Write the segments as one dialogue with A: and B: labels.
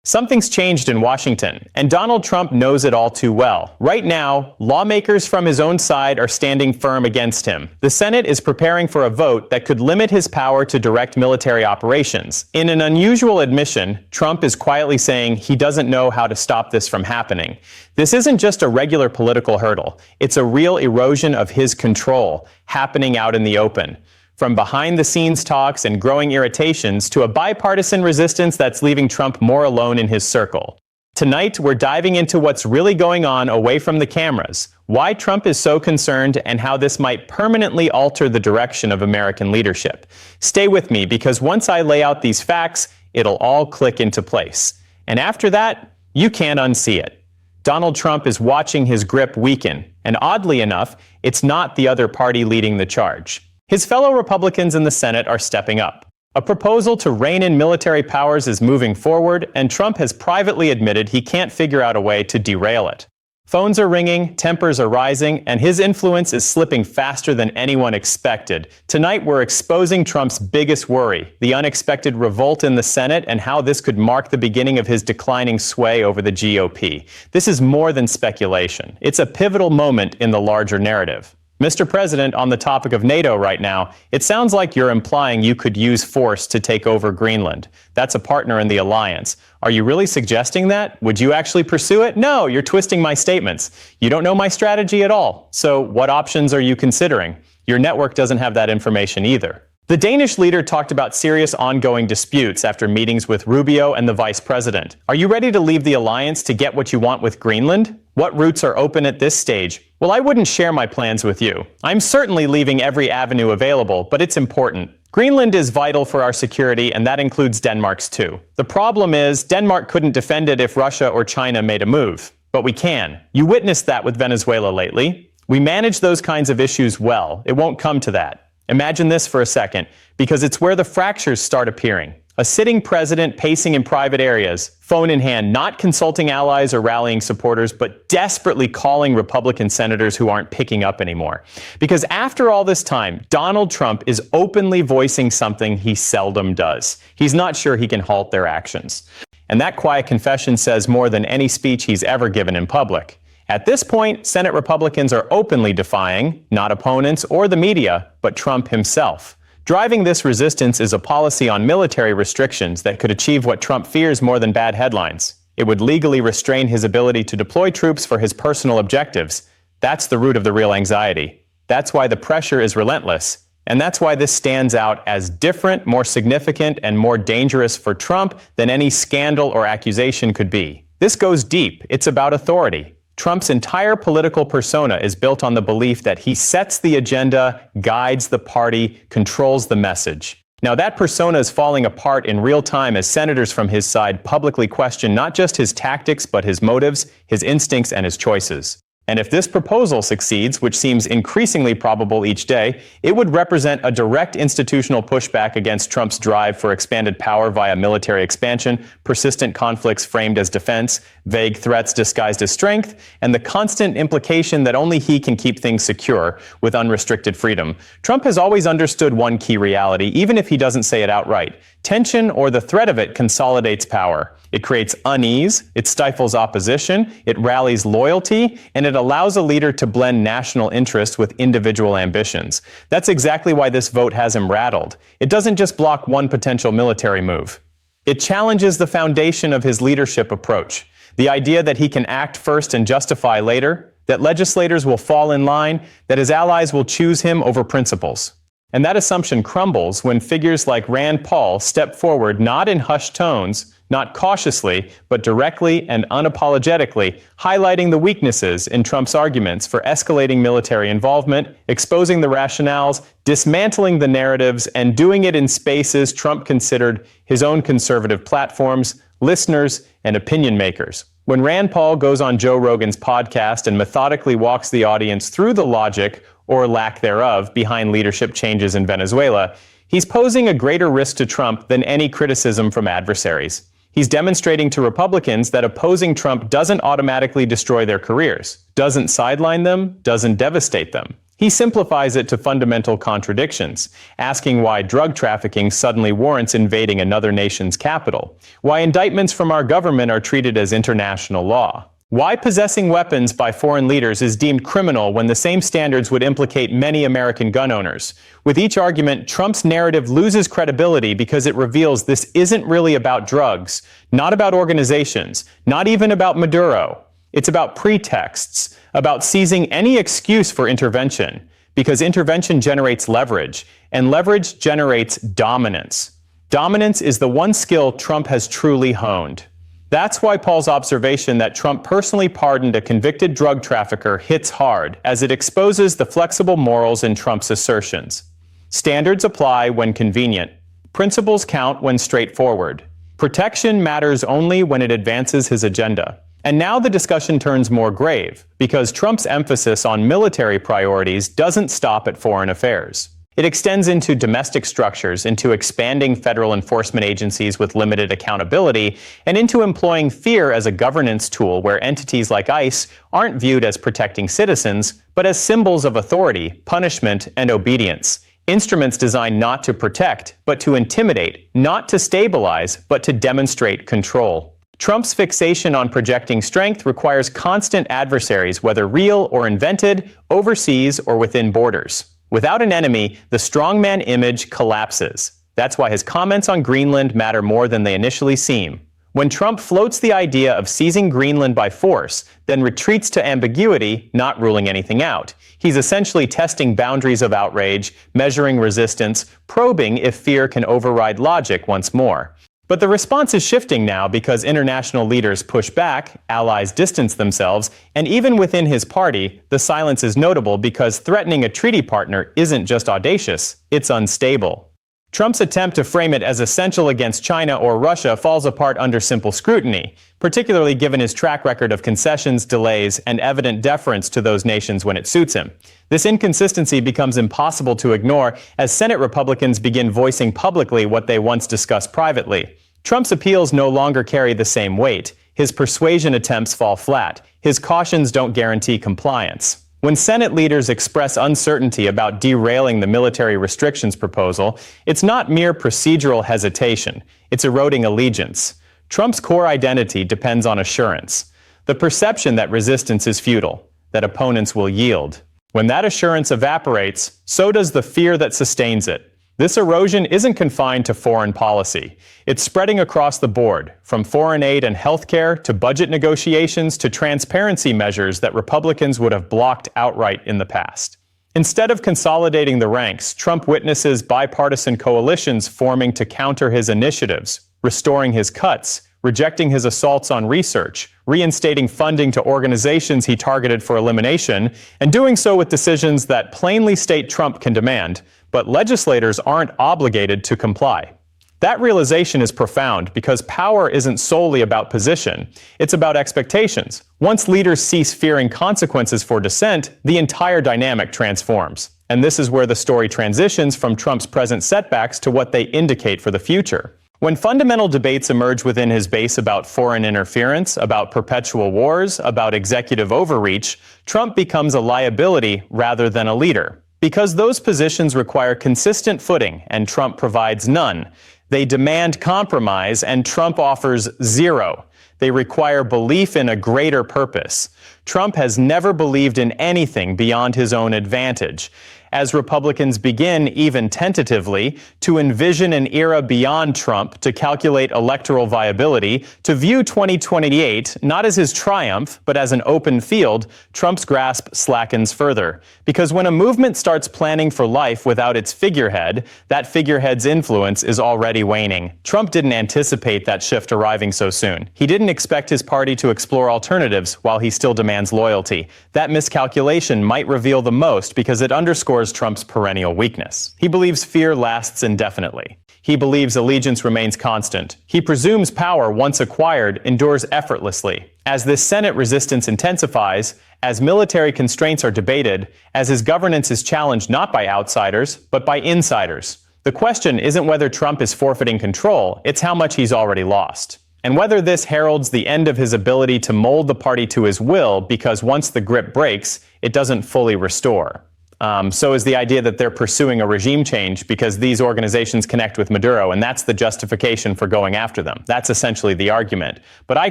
A: Something's changed in Washington, and Donald Trump knows it all too well. Right now, lawmakers from his own side are standing firm against him. The Senate is preparing for a vote that could limit his power to direct military operations. In an unusual admission, Trump is quietly saying he doesn't know how to stop this from happening. This isn't just a regular political hurdle. It's a real erosion of his control happening out in the open. From behind-the-scenes talks and growing irritations to a bipartisan resistance that's leaving Trump more alone in his circle. Tonight, we're diving into what's really going on away from the cameras, why Trump is so concerned, and how this might permanently alter the direction of American leadership. Stay with me, because once I lay out these facts, it'll all click into place. And after that, you can't unsee it. Donald Trump is watching his grip weaken, and oddly enough, it's not the other party leading the charge. His fellow Republicans in the Senate are stepping up. A proposal to rein in military powers is moving forward, and Trump has privately admitted he can't figure out a way to derail it. Phones are ringing, tempers are rising, and his influence is slipping faster than anyone expected. Tonight, we're exposing Trump's biggest worry, the unexpected revolt in the Senate, and how this could mark the beginning of his declining sway over the GOP. This is more than speculation. It's a pivotal moment in the larger narrative. Mr. President, on the topic of NATO right now, it sounds like you're implying you could use force to take over Greenland. That's a partner in the alliance. Are you really suggesting that? Would you actually pursue it? No, you're twisting my statements. You don't know my strategy at all. So what options are you considering? Your network doesn't have that information either. The Danish leader talked about serious ongoing disputes after meetings with Rubio and the vice president. Are you ready to leave the alliance to get what you want with Greenland? What routes are open at this stage? Well, I wouldn't share my plans with you. I'm certainly leaving every avenue available, but it's important. Greenland is vital for our security, and that includes Denmark's too. The problem is, Denmark couldn't defend it if Russia or China made a move. But we can. You witnessed that with Venezuela lately. We manage those kinds of issues well. It won't come to that. Imagine this for a second, because it's where the fractures start appearing. A sitting president pacing in private areas, phone in hand, not consulting allies or rallying supporters, but desperately calling Republican senators who aren't picking up anymore. Because after all this time, Donald Trump is openly voicing something he seldom does. He's not sure he can halt their actions. And that quiet confession says more than any speech he's ever given in public. At this point, Senate Republicans are openly defying, not opponents or the media, but Trump himself. Driving this resistance is a policy on military restrictions that could achieve what Trump fears more than bad headlines. It would legally restrain his ability to deploy troops for his personal objectives. That's the root of the real anxiety. That's why the pressure is relentless. And that's why this stands out as different, more significant, and more dangerous for Trump than any scandal or accusation could be. This goes deep. It's about authority. Trump's entire political persona is built on the belief that he sets the agenda, guides the party, controls the message. Now, that persona is falling apart in real time as senators from his side publicly question not just his tactics, but his motives, his instincts, and his choices. And if this proposal succeeds, which seems increasingly probable each day, it would represent a direct institutional pushback against Trump's drive for expanded power via military expansion, persistent conflicts framed as defense, vague threats disguised as strength, and the constant implication that only he can keep things secure with unrestricted freedom. Trump has always understood one key reality, even if he doesn't say it outright. Tension, or the threat of it, consolidates power. It creates unease, it stifles opposition, it rallies loyalty, and it allows a leader to blend national interest with individual ambitions. That's exactly why this vote has him rattled. It doesn't just block one potential military move. It challenges the foundation of his leadership approach. The idea that he can act first and justify later, that legislators will fall in line, that his allies will choose him over principles. And that assumption crumbles when figures like Rand Paul step forward not in hushed tones, not cautiously, but directly and unapologetically, highlighting the weaknesses in Trump's arguments for escalating military involvement, exposing the rationales, dismantling the narratives, and doing it in spaces Trump considered his own conservative platforms, listeners, and opinion makers. When Rand Paul goes on Joe Rogan's podcast and methodically walks the audience through the logic, or lack thereof, behind leadership changes in Venezuela, he's posing a greater risk to Trump than any criticism from adversaries. He's demonstrating to Republicans that opposing Trump doesn't automatically destroy their careers, doesn't sideline them, doesn't devastate them. He simplifies it to fundamental contradictions, asking why drug trafficking suddenly warrants invading another nation's capital, why indictments from our government are treated as international law, why possessing weapons by foreign leaders is deemed criminal when the same standards would implicate many American gun owners. With each argument, Trump's narrative loses credibility because it reveals this isn't really about drugs, not about organizations, not even about Maduro. It's about pretexts, about seizing any excuse for intervention, because intervention generates leverage, and leverage generates dominance. Dominance is the one skill Trump has truly honed. That's why Paul's observation that Trump personally pardoned a convicted drug trafficker hits hard, as it exposes the flexible morals in Trump's assertions. Standards apply when convenient. Principles count when straightforward. Protection matters only when it advances his agenda. And now the discussion turns more grave, because Trump's emphasis on military priorities doesn't stop at foreign affairs. It extends into domestic structures, into expanding federal enforcement agencies with limited accountability, and into employing fear as a governance tool where entities like ICE aren't viewed as protecting citizens, but as symbols of authority, punishment, and obedience. Instruments designed not to protect, but to intimidate, not to stabilize, but to demonstrate control. Trump's fixation on projecting strength requires constant adversaries, whether real or invented, overseas or within borders. Without an enemy, the strongman image collapses. That's why his comments on Greenland matter more than they initially seem. When Trump floats the idea of seizing Greenland by force, then retreats to ambiguity, not ruling anything out, he's essentially testing boundaries of outrage, measuring resistance, probing if fear can override logic once more. But the response is shifting now because international leaders push back, allies distance themselves, and even within his party, the silence is notable because threatening a treaty partner isn't just audacious, it's unstable. Trump's attempt to frame it as essential against China or Russia falls apart under simple scrutiny, particularly given his track record of concessions, delays, and evident deference to those nations when it suits him. This inconsistency becomes impossible to ignore as Senate Republicans begin voicing publicly what they once discussed privately. Trump's appeals no longer carry the same weight. His persuasion attempts fall flat. His cautions don't guarantee compliance. When Senate leaders express uncertainty about derailing the military restrictions proposal, it's not mere procedural hesitation. It's eroding allegiance. Trump's core identity depends on assurance. The perception that resistance is futile, that opponents will yield. When that assurance evaporates, so does the fear that sustains it. This erosion isn't confined to foreign policy. It's spreading across the board, from foreign aid and healthcare to budget negotiations to transparency measures that Republicans would have blocked outright in the past. Instead of consolidating the ranks, Trump witnesses bipartisan coalitions forming to counter his initiatives, restoring his cuts, rejecting his assaults on research, reinstating funding to organizations he targeted for elimination, and doing so with decisions that plainly state Trump can demand, but legislators aren't obligated to comply. That realization is profound because power isn't solely about position. It's about expectations. Once leaders cease fearing consequences for dissent, the entire dynamic transforms. And this is where the story transitions from Trump's present setbacks to what they indicate for the future. When fundamental debates emerge within his base about foreign interference, about perpetual wars, about executive overreach, Trump becomes a liability rather than a leader. Because those positions require consistent footing, and Trump provides none. They demand compromise, and Trump offers zero. They require belief in a greater purpose. Trump has never believed in anything beyond his own advantage. As Republicans begin, even tentatively, to envision an era beyond Trump, to calculate electoral viability, to view 2028 not as his triumph, but as an open field, Trump's grasp slackens further. Because when a movement starts planning for life without its figurehead, that figurehead's influence is already waning. Trump didn't anticipate that shift arriving so soon. He didn't expect his party to explore alternatives while he still demands loyalty. That miscalculation might reveal the most because it underscores Trump's perennial weakness. He believes fear lasts indefinitely. He believes allegiance remains constant. He presumes power, once acquired, endures effortlessly. As this Senate resistance intensifies, as military constraints are debated, as his governance is challenged not by outsiders, but by insiders, the question isn't whether Trump is forfeiting control, it's how much he's already lost. And whether this heralds the end of his ability to mold the party to his will because once the grip breaks, it doesn't fully restore. So is the idea that they're pursuing a regime change because these organizations connect with Maduro, and that's the justification for going after them. That's essentially the argument. But I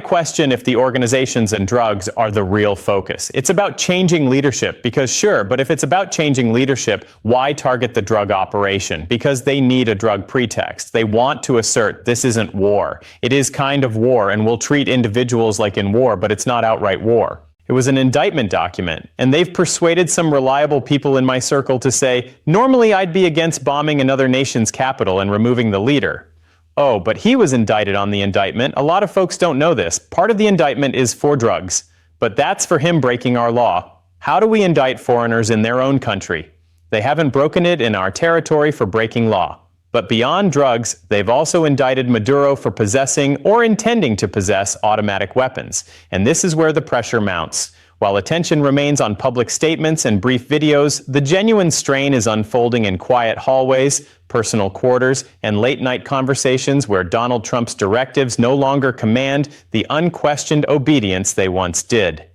A: question if the organizations and drugs are the real focus. It's about changing leadership, because sure, but if it's about changing leadership, why target the drug operation? Because they need a drug pretext. They want to assert this isn't war. It is kind of war, and we'll treat individuals like in war, but it's not outright war. It was an indictment document, and they've persuaded some reliable people in my circle to say, normally I'd be against bombing another nation's capital and removing the leader. Oh, but he was indicted on the indictment. A lot of folks don't know this. Part of the indictment is for drugs, but that's for him breaking our law. How do we indict foreigners in their own country? They haven't broken it in our territory for breaking law. But beyond drugs, they've also indicted Maduro for possessing or intending to possess automatic weapons. And this is where the pressure mounts. While attention remains on public statements and brief videos, the genuine strain is unfolding in quiet hallways, personal quarters, and late-night conversations where Donald Trump's directives no longer command the unquestioned obedience they once did.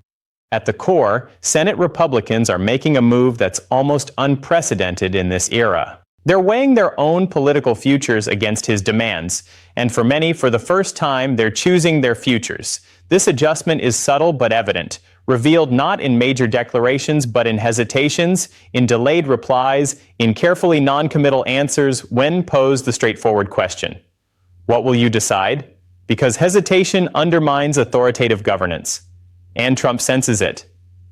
A: At the core, Senate Republicans are making a move that's almost unprecedented in this era. They're weighing their own political futures against his demands, and for many, for the first time, they're choosing their futures. This adjustment is subtle but evident, revealed not in major declarations but in hesitations, in delayed replies, in carefully non-committal answers when posed the straightforward question. What will you decide? Because hesitation undermines authoritative governance. And Trump senses it.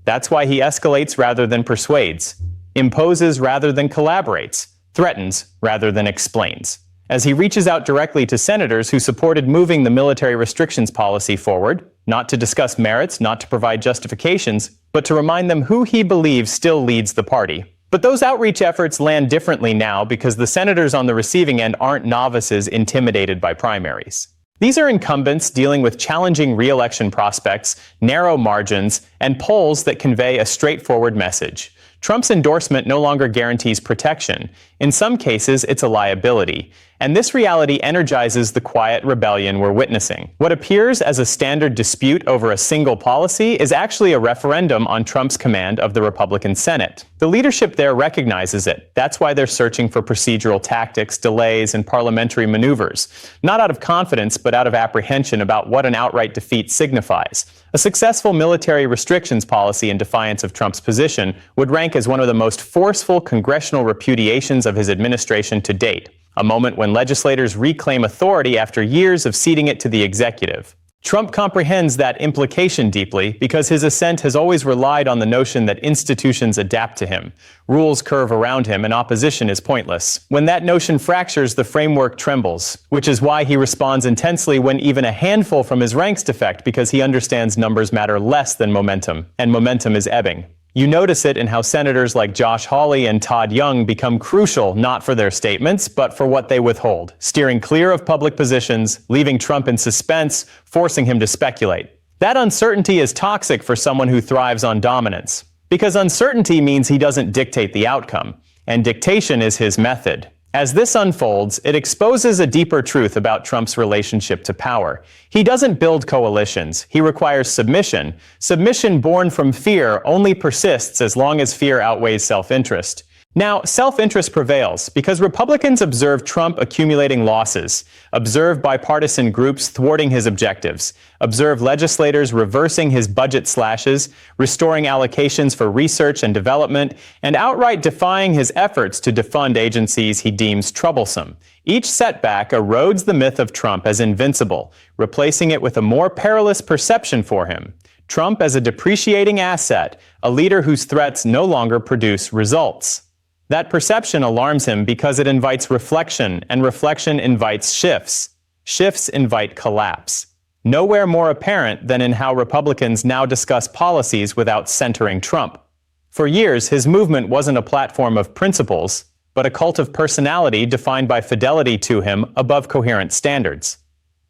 A: That's why he escalates rather than persuades, imposes rather than collaborates, threatens rather than explains. As he reaches out directly to senators who supported moving the military restrictions policy forward, not to discuss merits, not to provide justifications, but to remind them who he believes still leads the party. But those outreach efforts land differently now because the senators on the receiving end aren't novices intimidated by primaries. These are incumbents dealing with challenging re-election prospects, narrow margins, and polls that convey a straightforward message. Trump's endorsement no longer guarantees protection. In some cases, it's a liability. And this reality energizes the quiet rebellion we're witnessing. What appears as a standard dispute over a single policy is actually a referendum on Trump's command of the Republican Senate. The leadership there recognizes it. That's why they're searching for procedural tactics, delays, and parliamentary maneuvers. Not out of confidence, but out of apprehension about what an outright defeat signifies. A successful military restrictions policy in defiance of Trump's position would rank as one of the most forceful congressional repudiations of his administration to date, a moment when legislators reclaim authority after years of ceding it to the executive. Trump comprehends that implication deeply because his ascent has always relied on the notion that institutions adapt to him, rules curve around him, and opposition is pointless. When that notion fractures, the framework trembles, which is why he responds intensely when even a handful from his ranks defect, because he understands numbers matter less than momentum, and momentum is ebbing. You notice it in how senators like Josh Hawley and Todd Young become crucial not for their statements, but for what they withhold, steering clear of public positions, leaving Trump in suspense, forcing him to speculate. That uncertainty is toxic for someone who thrives on dominance, because uncertainty means he doesn't dictate the outcome, and dictation is his method. As this unfolds, it exposes a deeper truth about Trump's relationship to power. He doesn't build coalitions. He requires submission. Submission born from fear only persists as long as fear outweighs self-interest. Now, self-interest prevails because Republicans observe Trump accumulating losses, observe bipartisan groups thwarting his objectives, observe legislators reversing his budget slashes, restoring allocations for research and development, and outright defying his efforts to defund agencies he deems troublesome. Each setback erodes the myth of Trump as invincible, replacing it with a more perilous perception for him. Trump as a depreciating asset, a leader whose threats no longer produce results. That perception alarms him because it invites reflection, and reflection invites shifts. Shifts invite collapse. Nowhere more apparent than in how Republicans now discuss policies without centering Trump. For years, his movement wasn't a platform of principles, but a cult of personality defined by fidelity to him above coherent standards.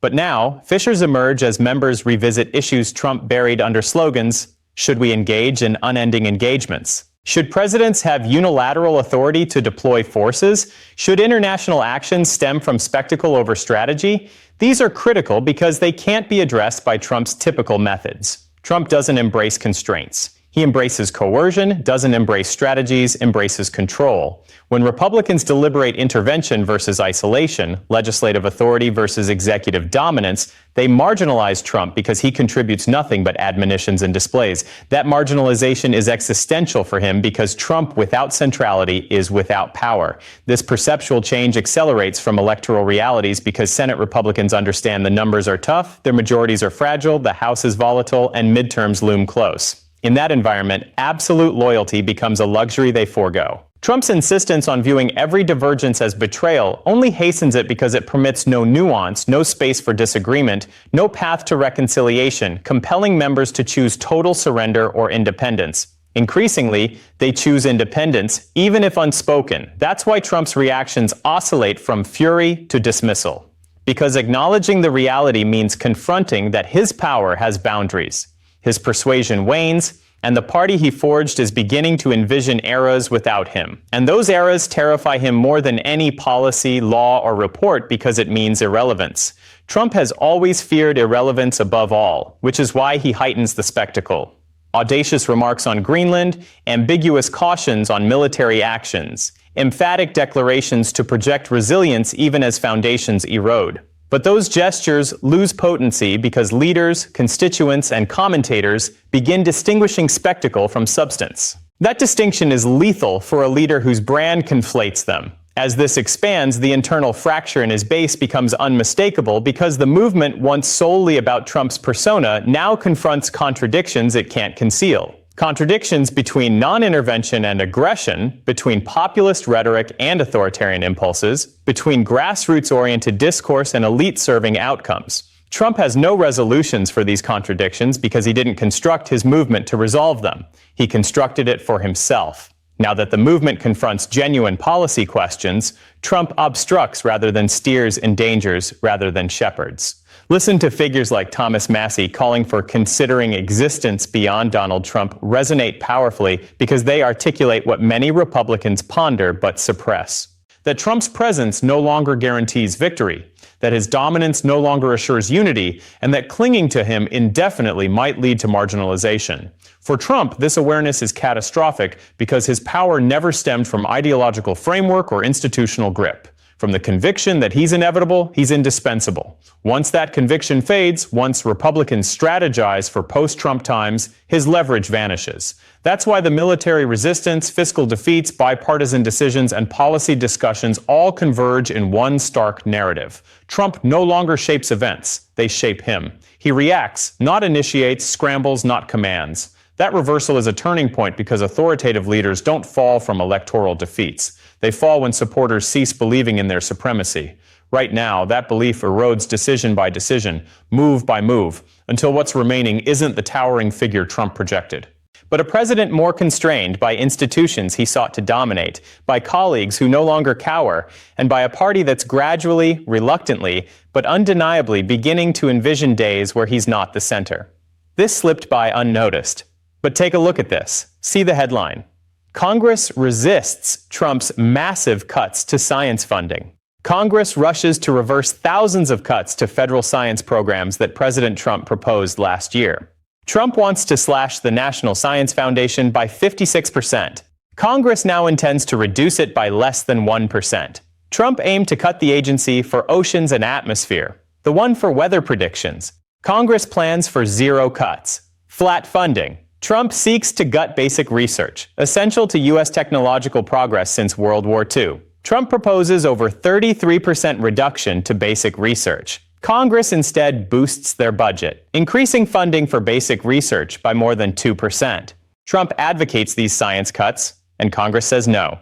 A: But now, fissures emerge as members revisit issues Trump buried under slogans, "Should we engage in unending engagements?" Should presidents have unilateral authority to deploy forces? Should international action stem from spectacle over strategy? These are critical because they can't be addressed by Trump's typical methods. Trump doesn't embrace constraints. He embraces coercion, doesn't embrace strategies, embraces control. When Republicans deliberate intervention versus isolation, legislative authority versus executive dominance, they marginalize Trump because he contributes nothing but admonitions and displays. That marginalization is existential for him because Trump without centrality is without power. This perceptual change accelerates from electoral realities because Senate Republicans understand the numbers are tough, their majorities are fragile, the House is volatile, and midterms loom close. In that environment, absolute loyalty becomes a luxury they forego. Trump's insistence on viewing every divergence as betrayal only hastens it because it permits no nuance, no space for disagreement, no path to reconciliation, compelling members to choose total surrender or independence. Increasingly, they choose independence, even if unspoken. That's why Trump's reactions oscillate from fury to dismissal. Because acknowledging the reality means confronting that his power has boundaries. His persuasion wanes, and the party he forged is beginning to envision eras without him. And those eras terrify him more than any policy, law, or report because it means irrelevance. Trump has always feared irrelevance above all, which is why he heightens the spectacle. Audacious remarks on Greenland, ambiguous cautions on military actions, emphatic declarations to project resilience even as foundations erode. But those gestures lose potency because leaders, constituents, and commentators begin distinguishing spectacle from substance. That distinction is lethal for a leader whose brand conflates them. As this expands, the internal fracture in his base becomes unmistakable because the movement, once solely about Trump's persona, now confronts contradictions it can't conceal. Contradictions between non-intervention and aggression, between populist rhetoric and authoritarian impulses, between grassroots-oriented discourse and elite-serving outcomes. Trump has no resolutions for these contradictions because he didn't construct his movement to resolve them. He constructed it for himself. Now that the movement confronts genuine policy questions, Trump obstructs rather than steers, endangers rather than shepherds. Listen to figures like Thomas Massie calling for considering existence beyond Donald Trump resonate powerfully because they articulate what many Republicans ponder but suppress. That Trump's presence no longer guarantees victory, that his dominance no longer assures unity, and that clinging to him indefinitely might lead to marginalization. For Trump, this awareness is catastrophic because his power never stemmed from ideological framework or institutional grip. From the conviction that he's inevitable, he's indispensable. Once that conviction fades, once Republicans strategize for post-Trump times, his leverage vanishes. That's why the military resistance, fiscal defeats, bipartisan decisions, and policy discussions all converge in one stark narrative. Trump no longer shapes events, they shape him. He reacts, not initiates, scrambles, not commands. That reversal is a turning point because authoritative leaders don't fall from electoral defeats. They fall when supporters cease believing in their supremacy. Right now, that belief erodes decision by decision, move by move, until what's remaining isn't the towering figure Trump projected, but a president more constrained by institutions he sought to dominate, by colleagues who no longer cower, and by a party that's gradually, reluctantly, but undeniably beginning to envision days where he's not the center. This slipped by unnoticed. But take a look at this. See the headline. Congress resists Trump's massive cuts to science funding. Congress rushes to reverse thousands of cuts to federal science programs that President Trump proposed last year. Trump wants to slash the National Science Foundation by 56%. Congress now intends to reduce it by less than 1%. Trump aimed to cut the agency for oceans and atmosphere, the one for weather predictions. Congress plans for zero cuts. Flat funding. Trump seeks to gut basic research, essential to U.S. technological progress since World War II. Trump proposes over 33% reduction to basic research. Congress instead boosts their budget, increasing funding for basic research by more than 2%. Trump advocates these science cuts, and Congress says no.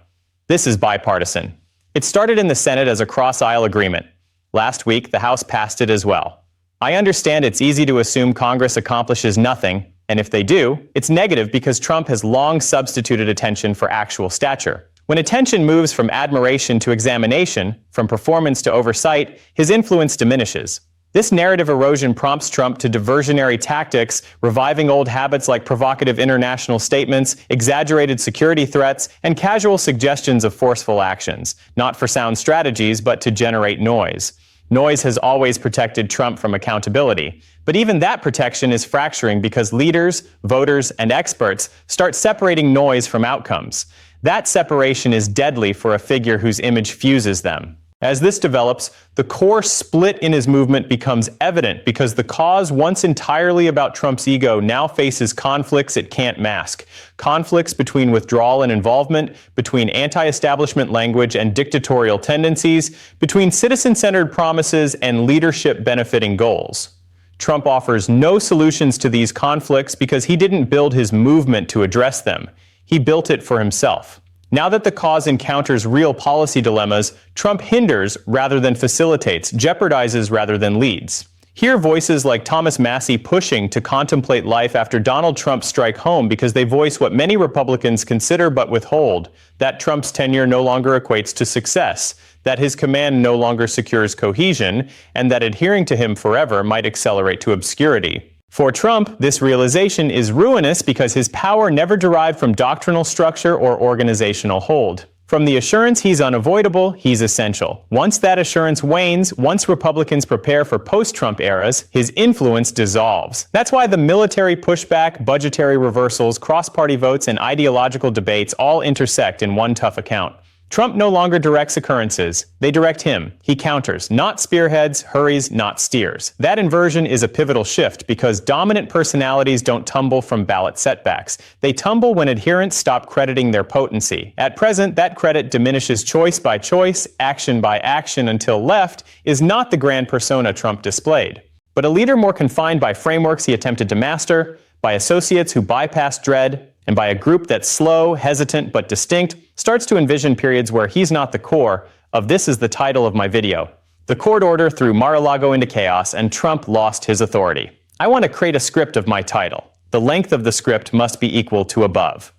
A: This is bipartisan. It started in the Senate as a cross-aisle agreement. Last week, the House passed it as well. I understand it's easy to assume Congress accomplishes nothing, and if they do, it's negative because Trump has long substituted attention for actual stature. When attention moves from admiration to examination, from performance to oversight, his influence diminishes. This narrative erosion prompts Trump to diversionary tactics, reviving old habits like provocative international statements, exaggerated security threats, and casual suggestions of forceful actions, not for sound strategies, but to generate noise. Noise has always protected Trump from accountability. But even that protection is fracturing because leaders, voters, and experts start separating noise from outcomes. That separation is deadly for a figure whose image fuses them. As this develops, the core split in his movement becomes evident because the cause once entirely about Trump's ego now faces conflicts it can't mask. Conflicts between withdrawal and involvement, between anti-establishment language and dictatorial tendencies, between citizen-centered promises and leadership-benefiting goals. Trump offers no solutions to these conflicts because he didn't build his movement to address them. He built it for himself. Now that the cause encounters real policy dilemmas, Trump hinders rather than facilitates, jeopardizes rather than leads. Hear voices like Thomas Massie pushing to contemplate life after Donald Trump strike home because they voice what many Republicans consider but withhold, that Trump's tenure no longer equates to success, that his command no longer secures cohesion, and that adhering to him forever might accelerate to obscurity. For Trump, this realization is ruinous because his power never derived from doctrinal structure or organizational hold. From the assurance he's unavoidable, he's essential. Once that assurance wanes, once Republicans prepare for post-Trump eras, his influence dissolves. That's why the military pushback, budgetary reversals, cross-party votes, and ideological debates all intersect in one tough account. Trump no longer directs occurrences. They direct him. He counters, not spearheads, hurries, not steers. That inversion is a pivotal shift because dominant personalities don't tumble from ballot setbacks. They tumble when adherents stop crediting their potency. At present, that credit diminishes choice by choice, action by action, until left is not the grand persona Trump displayed, but a leader more confined by frameworks he attempted to master, by associates who bypassed dread, and by a group that's slow, hesitant, but distinct, starts to envision periods where he's not the core of this is the title of my video. The court order threw Mar-a-Lago into chaos and Trump lost his authority. I want to create a script of my title. The length of the script must be equal to above.